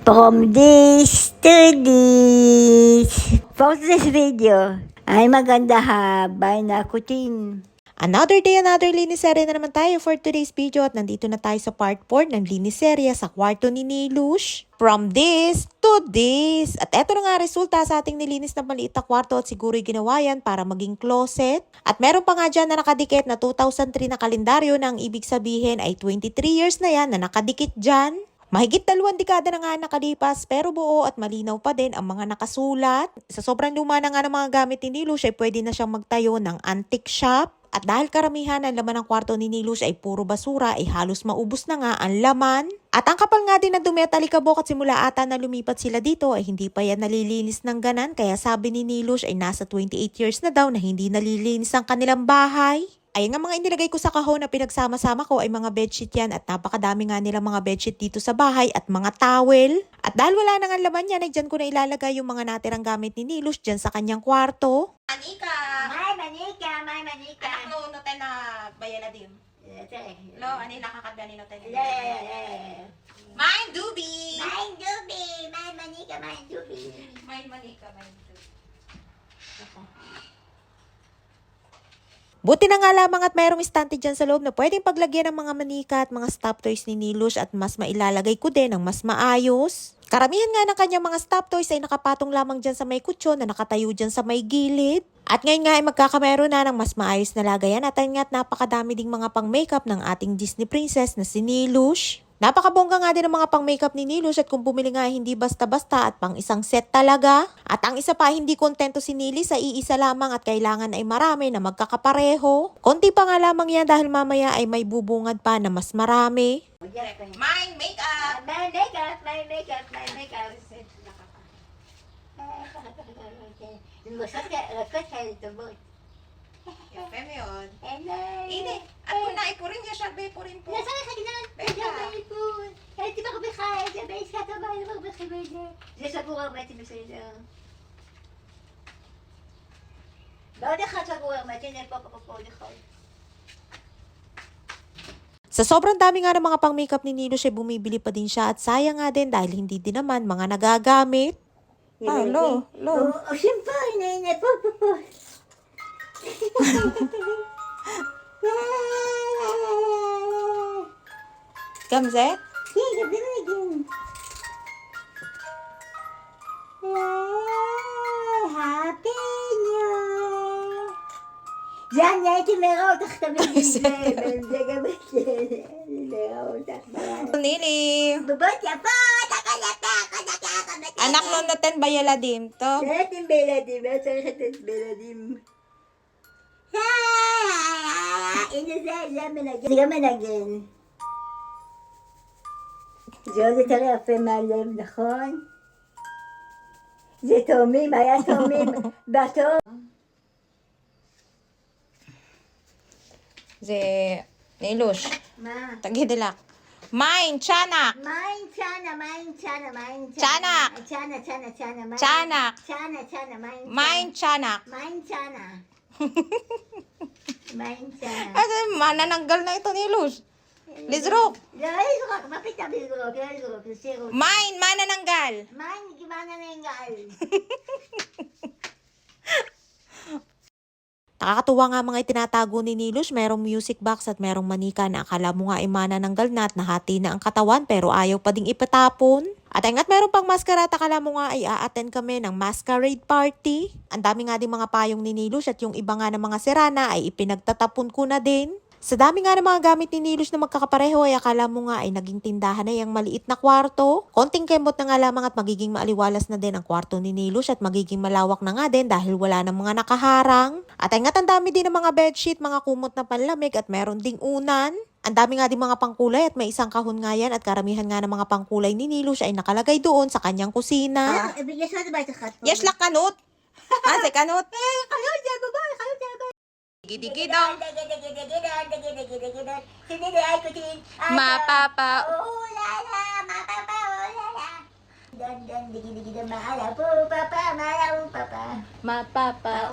From this to this. For this video ay maganda habay na kutin. Another day, another liniserya na naman tayo for today's video at nandito na tayo sa part 4 ng liniserya sa kwarto ni Nilush. From this to this. At eto na nga resulta sa ating nilinis na maliit na kwarto at siguro'y ginawa yan para maging closet. At meron pa nga dyan na nakadikit na 2003 na kalendaryo na ang ibig sabihin ay 23 years na yan na nakadikit dyan. Mahigit 2 dekada na nga nakalipas pero buo at malinaw pa din ang mga nakasulat. Sa sobrang luma na nga ng mga gamit ni Nilush ay pwede na siyang magtayo ng antique shop. At dahil karamihan ng laman ng kwarto ni Nilush ay puro basura ay halos maubos na nga ang laman. At ang kapal nga din na dumi at alikabok at simula ata na lumipat sila dito ay hindi pa yan nalilinis ng ganan. Kaya sabi ni Nilush ay nasa 28 years na daw na hindi nalilinis ang kanilang bahay. Ayan nga mga inilagay ko sa kahon na pinagsama-sama ko ay mga bedsheet yan at napakadami nga nilang mga bedsheet dito sa bahay at mga towel. At dahil wala nang laman yan ay dyan ko na ilalagay yung mga natirang gamit ni Nilush dyan sa kanyang kwarto. Manika! May manika. Anak no tayo na bayaladim. Lo, ano yung nakakagda ni Noten? Mine dubi! May manika. Mine manika, mine dubi. Buti na nga lamang at mayroong istante dyan sa loob na pwedeng paglagyan ng mga manika at mga stop toys ni Nilush at mas mailalagay ko din ng mas maayos. Karamihan nga ng kanyang mga stop toys ay nakapatong lamang dyan sa may kutsyon na nakatayo dyan sa may gilid. At ngayon nga ay magkakamero na ng mas maayos na lagayan at ayun nga at napakadami ding mga pang makeup ng ating Disney princess na si Nilush. Napakabongga nga din ang mga pang makeup ni Nilush at kung bumili nga hindi basta-basta at pang isang set talaga. At ang isa pa hindi kontento si Nili sa iisa lamang at kailangan ay marami na magkakapareho. Konti pa nga lamang yan dahil mamaya ay may bubungad pa na mas marami. Mine makeup! May makeup. Yung yun. Ini, at kung naipurin niya siya, ipurin po. Sa sobrang dami nga ng mga pang makeup ni Nilush ay bumibili pa din siya at sayang nga din dahil hindi din naman mga nagagamit. Lo. Gamze? Happy New Year. Yan, kinaraw tak tabi Nili. Bubot Anak nun natin bayaladim to. Natin beladim, beladim. Sige managin. זה תראה יפה מהלב, נכון? זה תאומים, היה תאומים בתור. זה Nilush. מה? תגידי לך. Mine, צ'אנק. Mine, צ'אנק. Ano, manananggal na ito, Nilush. Lizrok. Mine, manananggal. Nakakatuwa nga mga itinatago ni Nilush, merong music box at merong manika na akala mo nga ay manananggal na at nahati na ang katawan pero ayaw pa ding ipatapon. At ayun meron pang mascara at akala mo nga ay a-attend kami ng masquerade party. Ang dami nga din mga payong ni Nilush at yung iba nga ng mga sirana ay ipinagtatapon ko na din. Sa dami nga ng mga gamit ni Nilush na magkakapareho ay akala mo nga ay naging tindahan na yung maliit na kwarto. Konting kembot na nga lamang at magiging maaliwalas na din ang kwarto ni Nilush at magiging malawak na nga din dahil wala ng mga nakaharang. At ay nga ang dami din ng mga bedsheet, mga kumot na panlamig at meron ding unan. Ang dami nga din mga pangkulay at may isang kahon nga yan at karamihan nga ng mga pangkulay ni Nilush ay nakalagay doon sa kanyang kusina. Yes, lak kanot. Ase kanot. Digidong. Mapapa. Mapapa.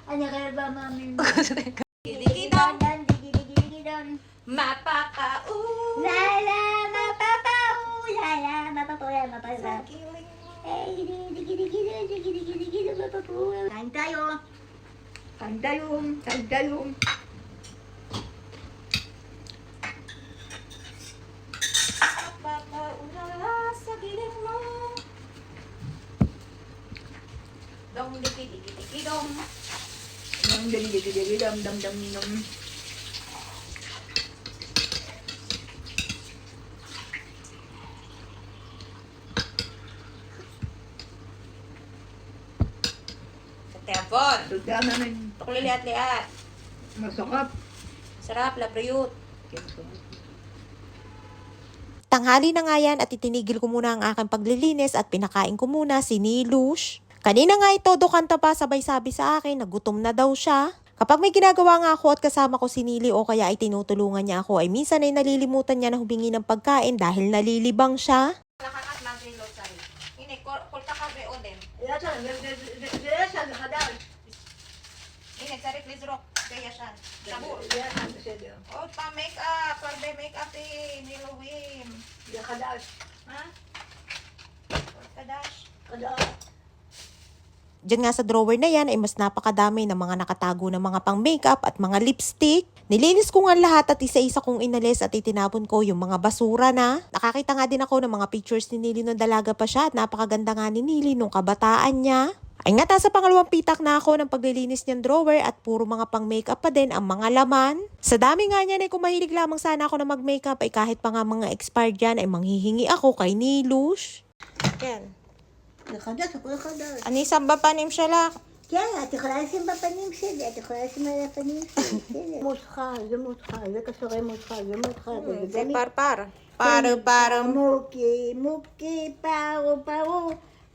Ano kaya ba, mami? Digidong. Mapapa. La la, Kain tayo. Kain tayo. Kain tayo. Sa gilid mo. Dong diki dong. Dam dam dam dam dam. Telepon. Sudah namin. Tukli liat-liat. Masakap. Sarap, labriyot. Tanghali na nga yan at itinigil ko muna ang aking paglilinis at pinakain ko muna si Nilush. Kanina nga ito, kanta pa sabay sabi sa akin na gutom na daw siya. Kapag may ginagawa nga ako at kasama ko si Nili o kaya ay tinutulungan niya ako ay minsan ay nalilimutan niya na humingi ng pagkain dahil nalilibang siya. Nakakat lang si Losari. Ini, kulta ka be o din. Ini, sarik lizrok. Kaya siya. Sabur. Oh, pa make up. Pag make up ni Luwim. Ha? Kadash. Diyan nga sa drawer na yan ay mas napakadami ng mga nakatago na mga pang makeup at mga lipstick. Nilinis ko nga lahat at isa-isa kong inalis at itinapon ko yung mga basura na. Nakakita nga din ako ng mga pictures ni Nili nung dalaga pa siya at napakaganda nga ni Nili nung kabataan niya. Ay nga nasa pangalawang pitak na ako ng paglilinis niyang drawer at puro mga pang makeup pa din ang mga laman. Sa dami nga niyan ay kung mahilig lamang sana ako na mag makeup ay kahit pa nga mga expired yan ay manghihingi ako kay Nilush. Yan. Ani samba panim siya lang. כן, את יכולה לשים בפנים שלי, את יכולה לשים על הפנים שלי. מותחה, זה מותחה, זה קשרי מותחה, זה מותחה. זה פרפר. פרו. מוקי, מוקי, פרו.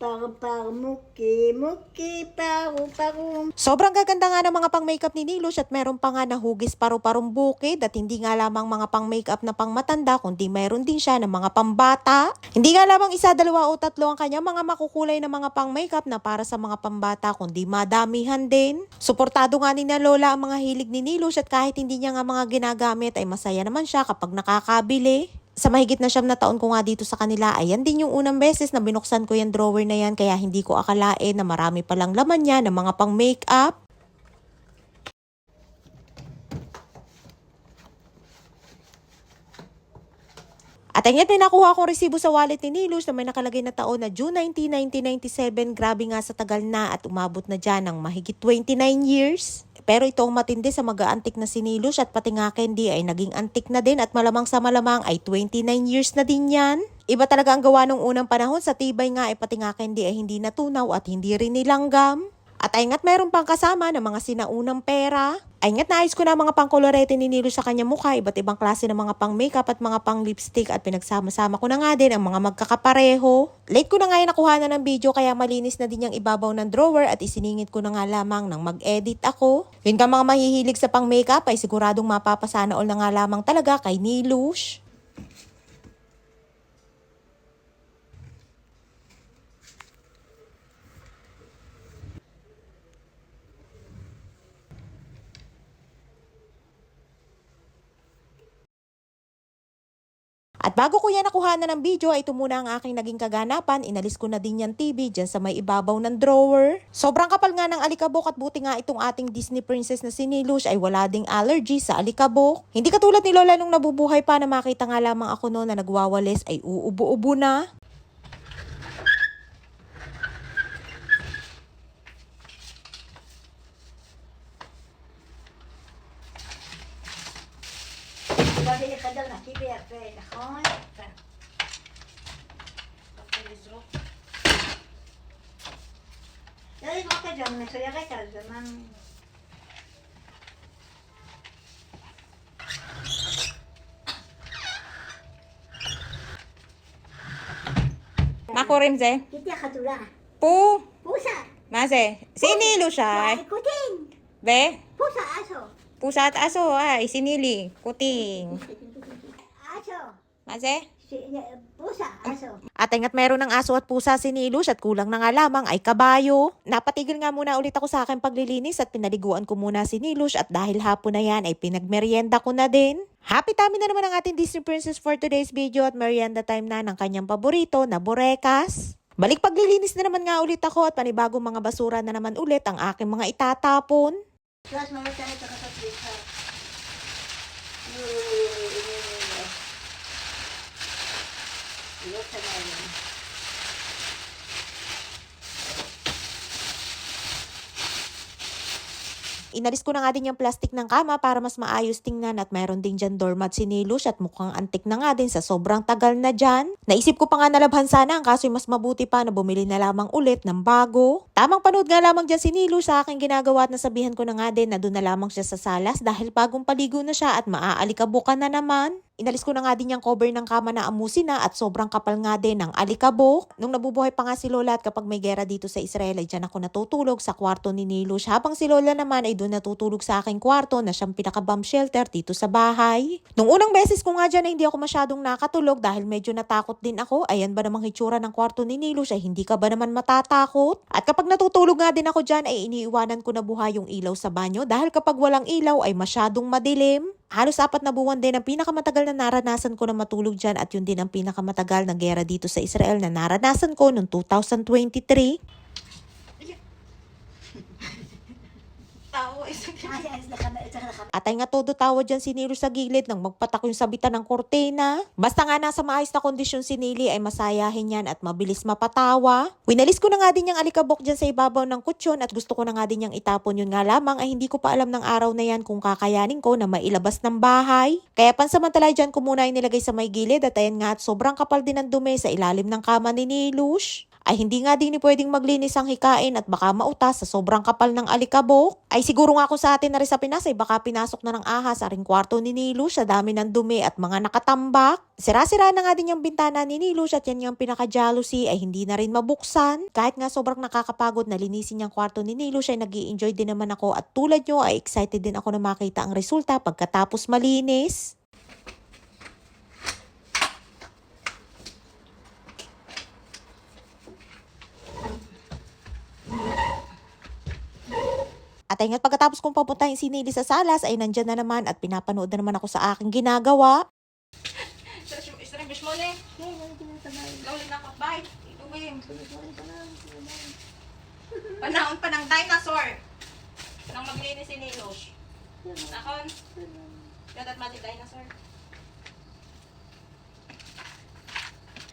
Par, muki, paru. Sobrang gaganda nga ng mga pang-makeup ni Nilush at meron pa nga na hugis paru-parong bukid at hindi nga lamang mga pang-makeup na pang-matanda kundi meron din siya ng mga pambata. Hindi nga lamang isa, dalawa o tatlo ang kanya mga makukulay na mga pang-makeup na para sa mga pambata kundi madamihan din. Suportado nga ni na Lola ang mga hilig ni Nilush at kahit hindi niya nga mga ginagamit ay masaya naman siya kapag nakakabili. Sa mahigit na 7 na taon ko nga dito sa kanila, ayan din yung unang beses na binuksan ko yung drawer na yan kaya hindi ko akalain na marami palang laman niya ng mga pang makeup. At ayun may nakuha akong resibo sa wallet ni Nilush na may nakalagay na taon na June 19, 1997. Grabe nga sa tagal na at umabot na dyan ng mahigit 29 years. Pero ito ang matindi sa mag-aantik na si Nilush at pati nga Candy ay naging antik na din at malamang sa malamang ay 29 years na din yan. Iba talaga ang gawa nung unang panahon, sa tibay nga ay pati nga Candy ay hindi natunaw at hindi rin nilanggam. At ayungat meron pang kasama ng mga sinaunang pera. Ayungat naayos ko na mga pangkolorete ni Nilush sa kanyang mukha, iba't ibang klase ng mga pang makeup at mga pang lipstick at pinagsama-sama ko na nga din ang mga magkakapareho. Late ko na nga yung nakuha na ng video kaya malinis na din yung ibabaw ng drawer at isiningit ko na nga lamang nang mag-edit ako. Yun ka mga mahihilig sa pang makeup ay siguradong mapapasana all na nga lamang talaga kay Nilush. At bago ko yan nakuha na ng video, ay ito muna ang aking naging kaganapan. Inalis ko na din yan TV dyan sa may ibabaw ng drawer. Sobrang kapal nga ng alikabok at buti nga itong ating Disney princess na si Nilush ay wala ding allergy sa alikabok. Hindi katulad ni Lola nung nabubuhay pa na makita nga lamang ako noon na nagwawalis ay uubo-ubo na. בואי לחדר נקי ויפה, נכון? לא לזרוק את זה, אני מצוירת על זה, מה... מה קוראים זה? תיתי החתולה. פו? פוסה. מה זה? si Nilush ay. קוטין. Be? פוסה, אסו. Pusa at aso ay, si Nili. Kuting. אסו. Ma זה? פוסה, אסו. At ingat meron ng aso at pusa si Nilush at kulang na nga lamang ay kabayo. Napatigil nga muna ulit ako sa aking paglilinis at pinaliguan ko muna si Nilush at dahil hapon na yan ay pinagmerienda ko na din. Happy tummy na naman ang ating Disney princess for today's video at merienda time na ng kanyang paborito na burekas. Balik paglilinis na naman nga ulit ako at panibagong mga basura na naman ulit ang aking mga itatapon. Plus, mga tayo ito kapatid ha. Iyot sa ngayon. Inalis ko na nga din yung plastic ng kama para mas maayos tingnan at mayroon din dyan doormat si Nilush at mukhang antik na nga din sa sobrang tagal na dyan. Naisip ko pa nga nalabhan sana ang kaso mas mabuti pa na bumili na lamang ulit ng bago. Tamang panood nga lamang dyan si Nilush sa aking ginagawa at nasabihan ko na nga din na doon na lamang siya sa salas dahil bagong paligo na siya at maaalikabukan na naman. Inalis ko na nga din yung cover ng kama na amusin na at sobrang kapal nga din ng alikabok. Nung nabubuhay pa nga si Lola at kapag may gera dito sa Israel ay dyan ako natutulog sa kwarto ni Nilush habang si Lola naman ay doon natutulog sa aking kwarto na siyang pinaka-bomb shelter dito sa bahay. Nung unang beses ko nga dyan ay hindi ako masyadong nakatulog dahil medyo natakot din ako. Ayan ba namang hitsura ng kwarto ni Nilush ay hindi ka ba naman matatakot? At kapag natutulog nga din ako dyan ay iniiwanan ko na buhay yung ilaw sa banyo dahil kapag walang ilaw ay masyadong madilim. Halos 4 na buwan din ang pinakamatagal na naranasan ko na matulog dyan at yun din ang pinakamatagal na gera dito sa Israel na naranasan ko noong 2023. At ay nga todo tawa dyan si Nilo sa gilid nang magpatak yung sabitan ng kortina. Basta nga nasa maayos na kondisyon si Nili ay masayahin yan at mabilis mapatawa. Winalis ko na nga din yung alikabok dyan sa ibabaw ng kutsyon at gusto ko na nga din yung itapon yun nga lamang ay hindi ko pa alam ng araw na yan kung kakayanin ko na mailabas ng bahay. Kaya pansamantala dyan ko muna yung nilagay sa may gilid at ayan nga at sobrang kapal din ng dumi sa ilalim ng kama ni Nilush. Ay hindi nga din ni pwedeng maglinis ang hikain at baka mautas sa sobrang kapal ng alikabok. Ay siguro nga kung sa atin na rin sa Pinas ay baka pinasok na ng ahas aring kwarto ni Nilush sa dami ng dumi at mga nakatambak. Sira-sira na nga din yung bintana ni Nilush at yan yung pinaka-jealousy ay hindi na rin mabuksan. Kahit nga sobrang nakakapagod na linisin yung kwarto ni Nilush ay nag-i-enjoy din naman ako at tulad nyo ay excited din ako na makita ang resulta pagkatapos malinis. At ay nga't pagkatapos kong papuntahin si Nili sa salas ay nandyan na naman at pinapanood na naman ako sa aking ginagawa. Panahon pa ng dinosaur. Nang maglinis si Nilush. Nakon. Dadat mati dinosaur.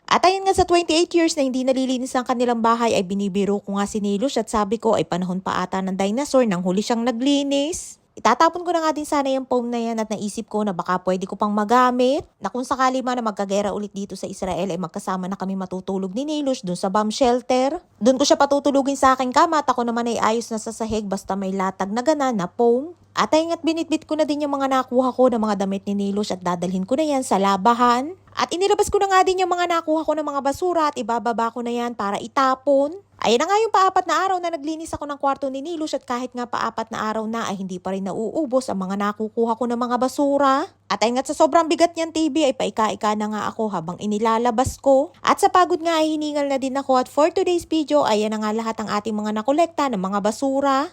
At ayun nga sa 28 years na hindi nalilinis ang kanilang bahay ay binibiro ko nga si Nilush at sabi ko ay panahon pa ata ng dinosaur nang huli siyang naglinis. Itatapon ko na nga din sana yung foam na yan at naisip ko na baka pwede ko pang magamit. Na kung sakali man na magkagera ulit dito sa Israel ay magkasama na kami matutulog ni Nilush dun sa bomb shelter. Dun ko siya patutulugin sa aking kama at ako naman ay ayos na sa sahig basta may latag na gana na foam. At ayun nga't binitbit ko na din yung mga nakuha ko ng mga damit ni Nilush at dadalhin ko na yan sa labahan. At inilabas ko na nga din yung mga nakuha ko ng mga basura at ibababa ko na yan para itapon. Ayan na nga yung pa-4 na araw na naglinis ako ng kwarto ni Nilush at kahit nga pa-4 na araw na ay hindi pa rin nauubos ang mga nakukuha ko ng mga basura. At ayun nga't sa sobrang bigat niyang TV ay paika-ika na nga ako habang inilalabas ko. At sa pagod nga ay hiningal na din ako at for today's video ayan na nga lahat ang ating mga nakolekta ng mga basura.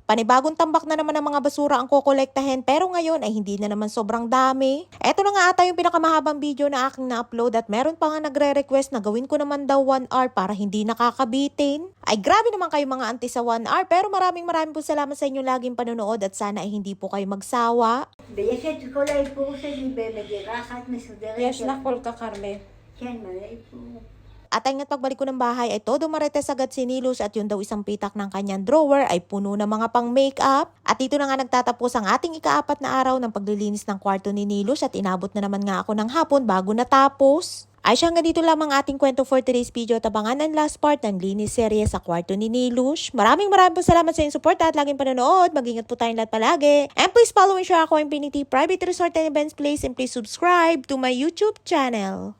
Panibagong tambak na naman ng mga basura ang kokolektahin pero ngayon ay hindi na naman sobrang dami. Eto na nga ata yung pinakamahabang video na aking na-upload at meron pa nga nagre-request na gawin ko naman daw 1 hour para hindi nakakabitin. Ay grabe naman kayo mga auntie sa 1 hour pero maraming po salamat sa inyo laging panonood at sana ay hindi po kayo magsawa. בישת כל האיפור שלי במגירה מסודרת. יש לך כל כך הרבה. כן, מלא איפור. At ay nga't pagbalik ko ng bahay ay todo marites agad si Nilush at yun daw isang pitak ng kanyang drawer ay puno ng mga pang makeup. At dito na nga nagtatapos ang ating ika-4 na araw ng paglilinis ng kwarto ni Nilush at inabot na naman nga ako ng hapon bago natapos. Ay siya nga dito lamang ating kwento for today's video. Tabangan ang last part ng linis serye sa kwarto ni Nilush. Maraming po salamat sa inyong support at laging panonood. Mag-ingat po tayong lahat palagi. And please follow and share ako Infinity Private Resort and Events Place and please subscribe to my YouTube channel.